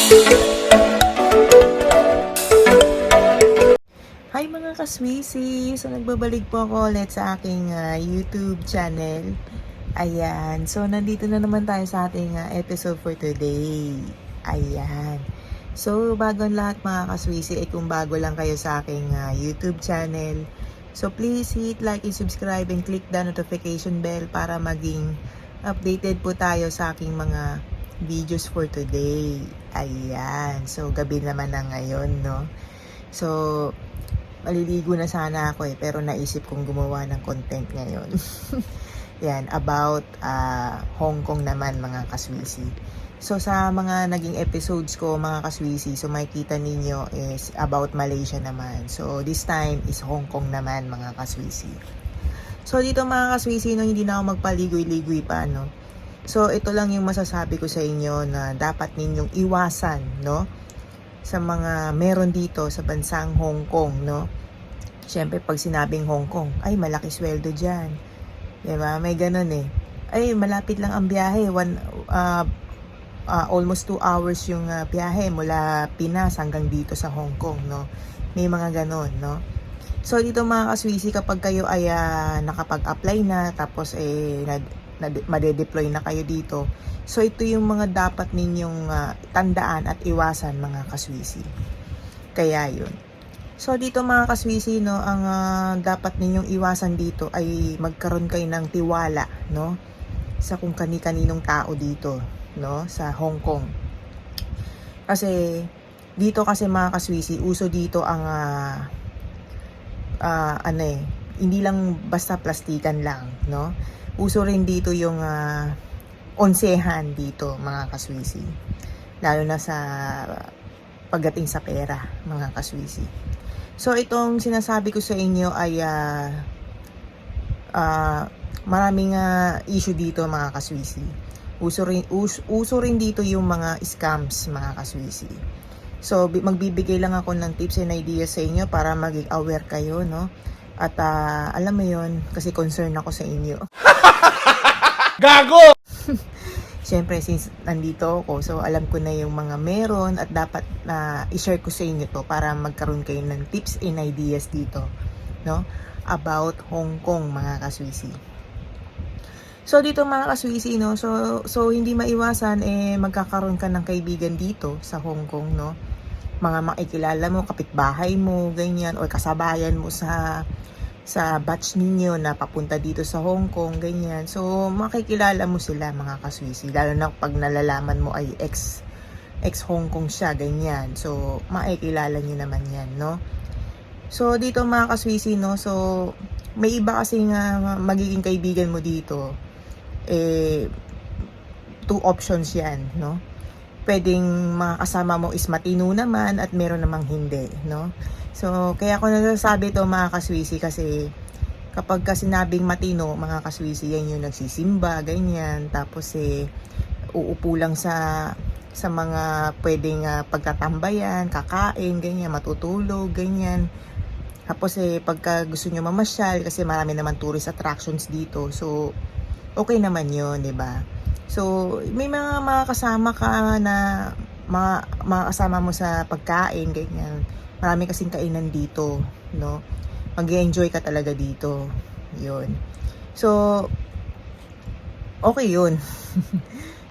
Hi mga kaswisi! So nagbabalik po ako ulit sa aking YouTube channel. Ayan. So nandito na naman tayo sa ating episode for today. Ayan. So bago ang lahat mga kaswisi, kung bago lang kayo sa aking YouTube channel, so please hit like and subscribe and click the notification bell para maging updated po tayo sa aking mga videos for today. Ayan. So gabi naman na ngayon, no? So maliligo na sana ako pero naisip kong gumawa ng content ngayon. Yan, about Hong Kong naman mga kaswisi. So sa mga naging episodes ko mga kaswisi, so makikita ninyo is about Malaysia naman. So this time is Hong Kong naman mga kaswisi. So dito mga kaswisi, no, hindi na ako magpaligoy-ligoy pa, no. So ito lang yung masasabi ko sa inyo na dapat ninyong iwasan, no, sa mga meron dito sa bansang Hong Kong, no. Siyempre pag sinabing Hong Kong, ay malaki sweldo dyan, diba? May ganun eh. Ay malapit lang ang biyahe, almost 2 hours yung biyahe mula Pinas hanggang dito sa Hong Kong, no. May mga ganun, no. So dito mga kaswisi, kapag kayo ay nakapag-apply na, tapos made-deploy na kayo dito, so ito yung mga dapat ninyong tandaan at iwasan mga kaswisi. Kaya yun. So dito mga kaswisi, no, ang dapat ninyong iwasan dito ay magkaroon kayo ng tiwala, no, sa kung kani-kaninong tao dito, no, sa Hong Kong. Kasi dito kasi mga kaswisi, uso dito ang hindi lang basta plastikan lang, no. Uso rin dito yung onsehan dito mga kaswisi. Lalo na sa pagdating sa pera mga kaswisi. So itong sinasabi ko sa inyo ay maraming issue dito mga kaswisi. Uso rin dito yung mga scams mga kaswisi. So magbibigay lang ako ng tips and ideas sa inyo para maging aware kayo, no? At alam mo yon, kasi concern ako sa inyo. Gago! Siyempre, since nandito ako, so alam ko na yung mga meron at dapat i-share ko sa inyo to para magkaroon kayo ng tips and ideas dito, no? About Hong Kong mga kaswisi. So dito mga kaswisi, no? So hindi maiwasan magkakaroon ka ng kaibigan dito sa Hong Kong, no? Mga makikilala mo, kapitbahay mo, ganyan, o kasabayan mo sa batch ninyo na papunta dito sa Hong Kong, ganyan. So, makikilala mo sila mga kaswisi. Lalo na pag nalalaman mo ay ex Hong Kong siya, ganyan. So, makikilala nyo naman yan, no? So, dito mga kaswisi, no? So, may iba kasi nga magiging kaibigan mo dito. 2 options yan, no? Pwedeng makakasama mo is matino naman at meron namang hindi, no? So, kaya ako nasasabi to mga kaswisi kasi kapag sinabing matino, mga kaswisi, yan yung nagsisimba, ganyan. Tapos uupo lang sa mga pwedeng pagtatambayan, kakain, ganyan, matutulog, ganyan. Tapos pagka gusto nyo mamasyal, kasi marami naman tourist attractions dito. So, okay naman yun, di ba? So, may mga kasama ka na mga kasama mo sa pagkain, ganyan. Marami kasing kainan dito, no? Mag-enjoy ka talaga dito. Yun. So, okay yun.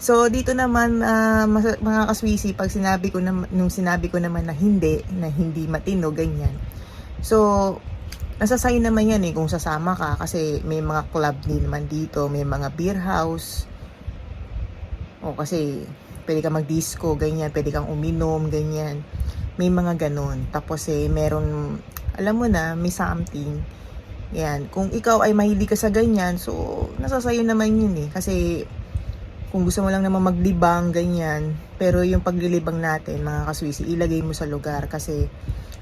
So, dito naman, mga kaswisi, pag nung sinabi ko naman na hindi matino, ganyan. So, nasa sa'yo naman yan kung sasama ka, kasi may mga club din naman dito, may mga beer house. O kasi, pwede ka mag-disco, ganyan, pwede kang uminom, ganyan. May mga ganon. Tapos meron, alam mo na, may something. Yan. Kung ikaw ay mahilig ka sa ganyan, so, nasa sayo naman yun Kasi, kung gusto mo lang naman maglibang, ganyan. Pero yung paglilibang natin, mga kaswisi, ilagay mo sa lugar. Kasi,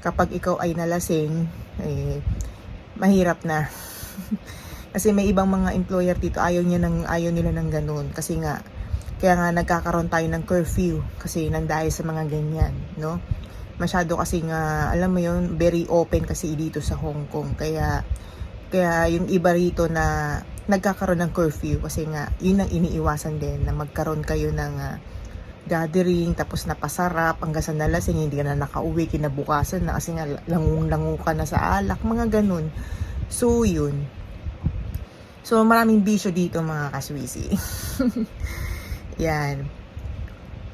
kapag ikaw ay nalasing, mahirap na. Kasi may ibang mga employer dito, ayaw nila ng ganon. Kasi nga, kaya nga nagkakaroon tayo ng curfew. Kasi nang dahil sa mga ganyan, no? Masyado kasi nga, alam mo yun, very open kasi dito sa Hong Kong. Kaya yung iba rito na nagkakaroon ng curfew kasi nga, yun ang iniiwasan din na magkaroon kayo ng gathering, tapos napasarap hanggang sa nalasing, hindi ka na nakauwi kinabukasan na kasi nga langung-langu ka na sa alak, mga ganun. So yun. So maraming bisyo dito mga kaswisi. Yan.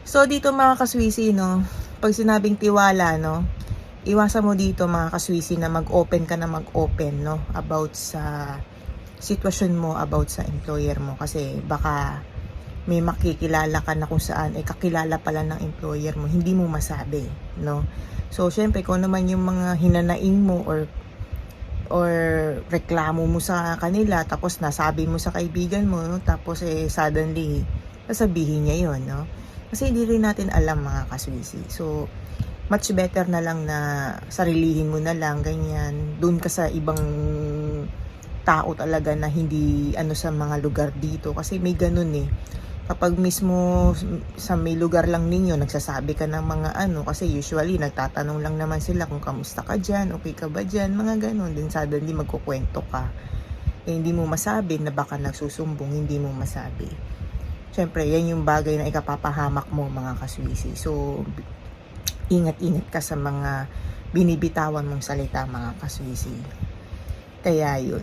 So dito mga kaswisi, no, pag sinabing tiwala, no, iwasan mo dito mga kaswisi na mag-open ka na mag-open, no, about sa sitwasyon mo, about sa employer mo, kasi baka may makikilala ka na kung saan kakilala pala ng employer mo, hindi mo masabi, no. So syempre kung naman yung mga hinanaing mo or reklamo mo sa kanila, tapos nasabi mo sa kaibigan mo, no, tapos suddenly sasabihin niya yon, no, kasi hindi rin natin alam mga kaswisi. So much better na lang na sarilihin mo na lang, ganyan, dun ka sa ibang tao talaga na hindi sa mga lugar dito, kasi may ganun kapag mismo sa may lugar lang ninyo nagsasabi ka ng mga kasi usually nagtatanong lang naman sila kung kamusta ka dyan, okay ka ba dyan, mga ganun, then suddenly magkukwento ka, hindi mo masabi na baka nagsusumbong, hindi mo masabi. Syempre yan yung bagay na ikapapahamak mo mga kaswisi. So ingat-ingat ka sa mga binibitawan mong salita mga kaswisi. Kaya yun.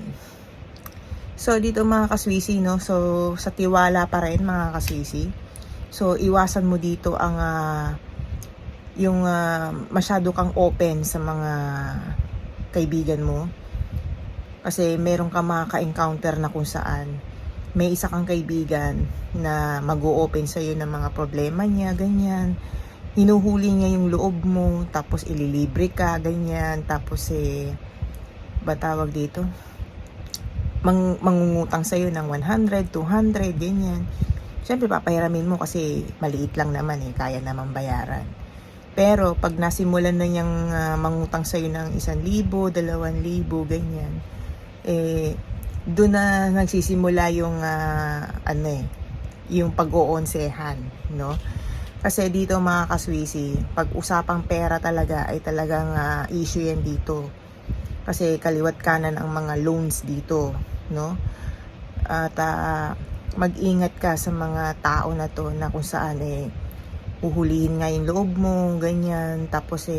So dito mga kaswisi, no, so sa tiwala pa rin mga kaswisi. So iwasan mo dito ang yung masyado kang open sa mga kaibigan mo. Kasi meron ka maka-encounter na kung saan may isa kang kaibigan na mag-o-open sa'yo ng mga problema niya, ganyan. Hinuhuli niya yung loob mo, tapos ililibre ka, ganyan. Tapos ba tawag dito? Mangungutang sa'yo ng 100, 200, ganyan. Siyempre papahiramin mo kasi maliit lang naman kaya naman bayaran. Pero pag nasimulan na niyang mangutang sa'yo ng 1,000, 2,000, ganyan, doon na nagsisimula yung yung pag-oonsehan, no? Kasi dito mga kaswisi, pag usapang pera talaga ay talagang issue yan dito. Kasi kaliwat kanan ang mga loans dito, no? At mag-ingat ka sa mga tao na to na kung saan uhulihin nga yung loob mo, ganyan. Tapos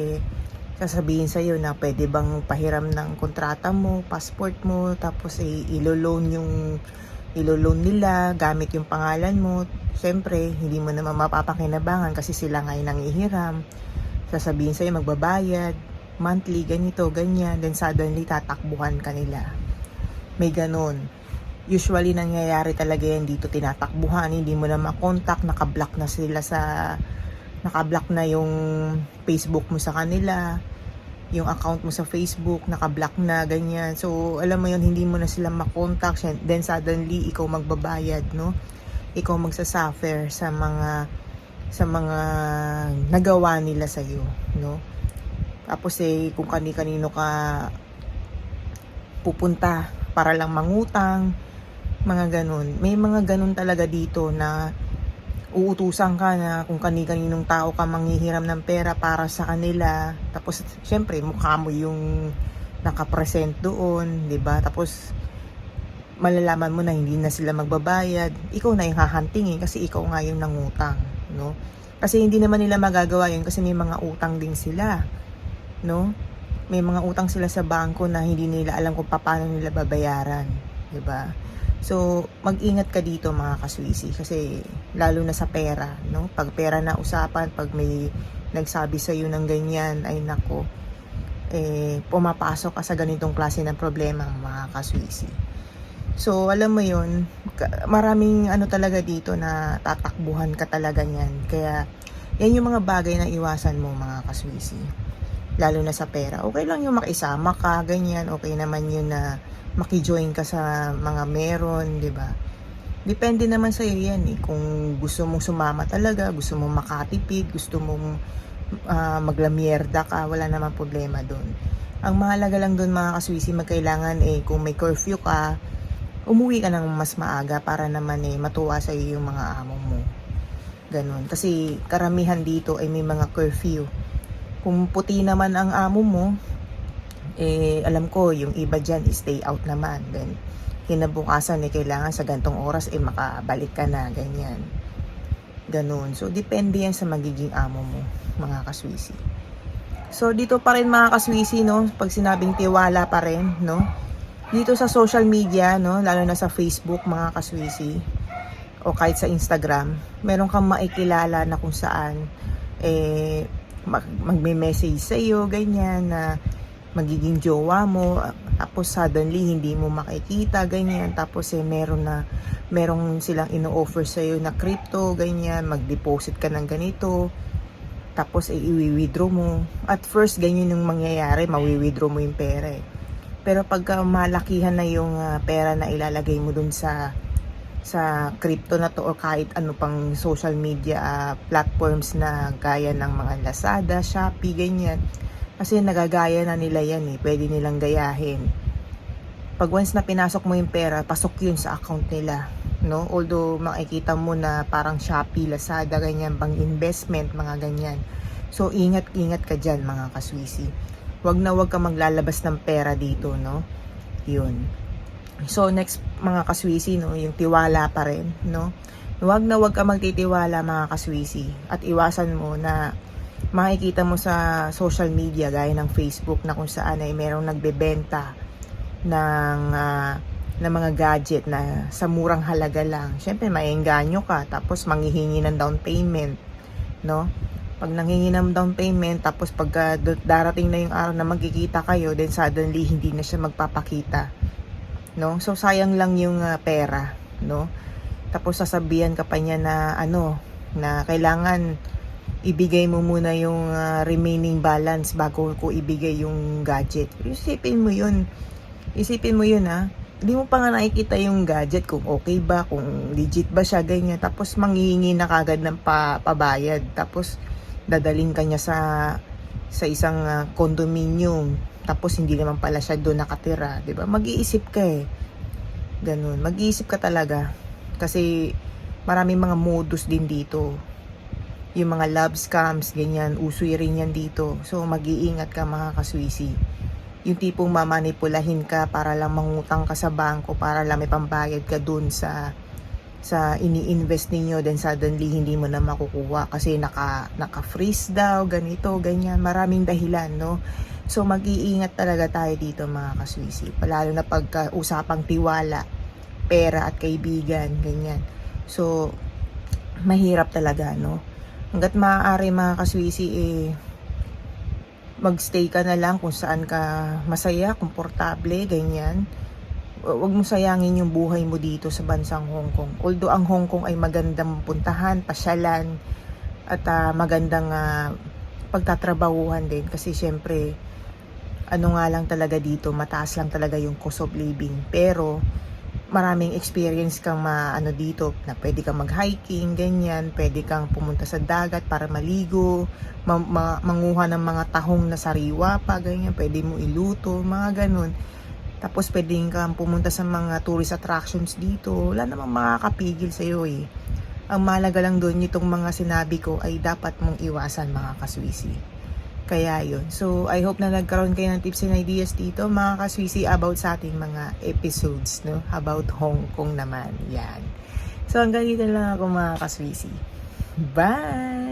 sasabihin sa'yo na pwede bang pahiram ng kontrata mo, passport mo, tapos ilo-loan nila gamit yung pangalan mo. Siyempre, hindi mo naman mapapakinabangan kasi sila nga yung nangihiram. Sasabihin sa'yo magbabayad, monthly, ganito, ganyan. Then suddenly, tatakbuhan ka nila. May ganun. Usually, nangyayari talaga yan dito, tinatakbuhan, hindi mo na makontak, nakablock na yung Facebook mo sa kanila, yung account mo sa Facebook, nakablock na, ganyan. So, alam mo yun, hindi mo na sila makontak. Then, suddenly, ikaw magbabayad, no? Ikaw magsasuffer sa mga nagawa nila sa'yo, no? Tapos, kung kani-kanino ka pupunta para lang mangutang, mga ganun. May mga ganun talaga dito na uutusan ka na kung kani-kaninong tao ka manghihiram ng pera para sa kanila. Tapos, syempre, mukha mo yung nakapresent doon, di ba? Tapos, malalaman mo na hindi na sila magbabayad. Ikaw na yung hahantingin kasi ikaw nga yung nangutang, no? Kasi hindi naman nila magagawa yun kasi may mga utang din sila, no? May mga utang sila sa bangko na hindi nila alam kung paano nila babayaran, di ba? So, mag-ingat ka dito mga kaswisi kasi lalo na sa pera, no? Pag pera na usapan, pag may nagsabi sa iyo ng ganyan, ay nako, pumapasok ka sa ganitong klase ng problema mga kaswisi. So, alam mo yun, maraming talaga dito na tatakbuhan ka talaga niyan. Kaya, yan yung mga bagay na iwasan mo mga kaswisi. Lalo na sa pera. Okay lang yung makisama ka, ganyan. Okay naman yun na maki-join ka sa mga meron, di ba? Depende naman sa iyo yan kung gusto mong sumama talaga, gusto mong makatipid, gusto mong maglamierda ka, wala namang problema doon. Ang mahalaga lang doon mga kaswisi, magkailangan kung may curfew ka, umuwi ka ng mas maaga para naman matuwa sa iyo yung mga amo mo. Ganon. Kasi karamihan dito ay may mga curfew. Kung puti naman ang amo mo, alam ko yung iba dyan stay out naman. Then kinabukasan kailangan sa gantong oras makabalik ka na, ganyan. Ganun. So, depende yan sa magiging amo mo, mga kaswisi. So, dito pa rin mga kaswisi, no? Pag sinabing tiwala pa rin, no? Dito sa social media, no? Lalo na sa Facebook, mga kaswisi, o kahit sa Instagram, meron kang maikilala na kung saan, magme-message sa iyo, ganyan, na magiging jowa mo, tapos suddenly hindi mo makikita, ganyan, tapos merong silang ino-offer sa iyo na crypto, ganyan, mag-deposit ka ng ganito, tapos i-withdraw mo. At first, ganyan yung mangyayari, mawi-withdraw mo yung pera eh. Pero pagka malakihan na yung pera na ilalagay mo dun sa crypto na to o kahit ano pang social media platforms na gaya ng mga Lazada, Shopee, ganyan. Kasi nagagaya na nila yan eh. Pwede nilang gayahin. Pag once na pinasok mo yung pera, pasok yun sa account nila. No? Although makikita mo na parang Shopee, Lazada, ganyan, pang investment, mga ganyan. So ingat-ingat ka dyan, mga kaswisi. Wag ka maglalabas ng pera dito, no? Yun. So next, mga kaswisi, no, yung tiwala pa rin, no? Wag ka magtitiwala, mga kaswisi, at iwasan mo na makikita mo sa social media gaya ng Facebook na kung saan ay merong nagbebenta ng mga gadget na sa murang halaga lang. Syempre maiengganyo ka, tapos manghihingi ng down payment, no? Pag nanghingi ng down payment, tapos pag darating na yung araw na magkikita kayo, then suddenly hindi na siya magpapakita, no? So sayang lang yung pera, no? Tapos sasabihan ka pa niya na na kailangan ibigay mo muna yung remaining balance bago ko ibigay yung gadget. Isipin mo yun Hindi mo pa nga nakikita yung gadget kung okay ba, kung legit ba siya, ganyan. Tapos manghihingi na kagad ng pabayad. Tapos dadaling ka niya sa isang condominium. Tapos hindi naman pala siya doon nakatira, 'di ba? Mag-iisip ka eh. Ganun, mag-iisip ka talaga. Kasi maraming mga modus din dito. Yung mga love scams, ganyan, usoy rin yan dito. So mag-iingat ka, mga kaswisi. Yung tipong mamanipulahin ka para lang mangutang ka sa bangko, para lang may pambayad ka doon sa ini-invest ninyo, then suddenly hindi mo na makukuha kasi naka-freeze daw, ganito, ganyan, maraming dahilan, no? So mag-iingat talaga tayo dito, mga kaswisi, lalo na pagka usapang tiwala, pera at kaibigan, ganyan. So mahirap talaga, no? Hanggat maaari, mga kaswisi, magstay ka na lang kung saan ka masaya, komportable, ganyan. Huwag mo sayangin yung buhay mo dito sa bansang Hong Kong. Although ang Hong Kong ay magandang puntahan, pasyalan, at magandang pagtatrabahuhan din. Kasi syempre, nga lang talaga dito, mataas lang talaga yung cost of living. Pero maraming experience kang dito, na pwede kang mag-hiking, ganyan, pwede kang pumunta sa dagat para maligo, manguha ng mga tahong na sariwa pa, ganyan, pwede mo iluto, mga ganun. Tapos pwede kang pumunta sa mga tourist attractions dito. Wala namang makakapigil sa iyo eh. Ang mahalaga lang doon, itong mga sinabi ko ay dapat mong iwasan, mga kaswisi. Kaya yun. So I hope na nagkaroon kayo ng tips and ideas dito, mga kaswisi, about sa ating mga episodes, no? About Hong Kong naman. Yan. So hanggang dito lang ako, mga kaswisi. Bye!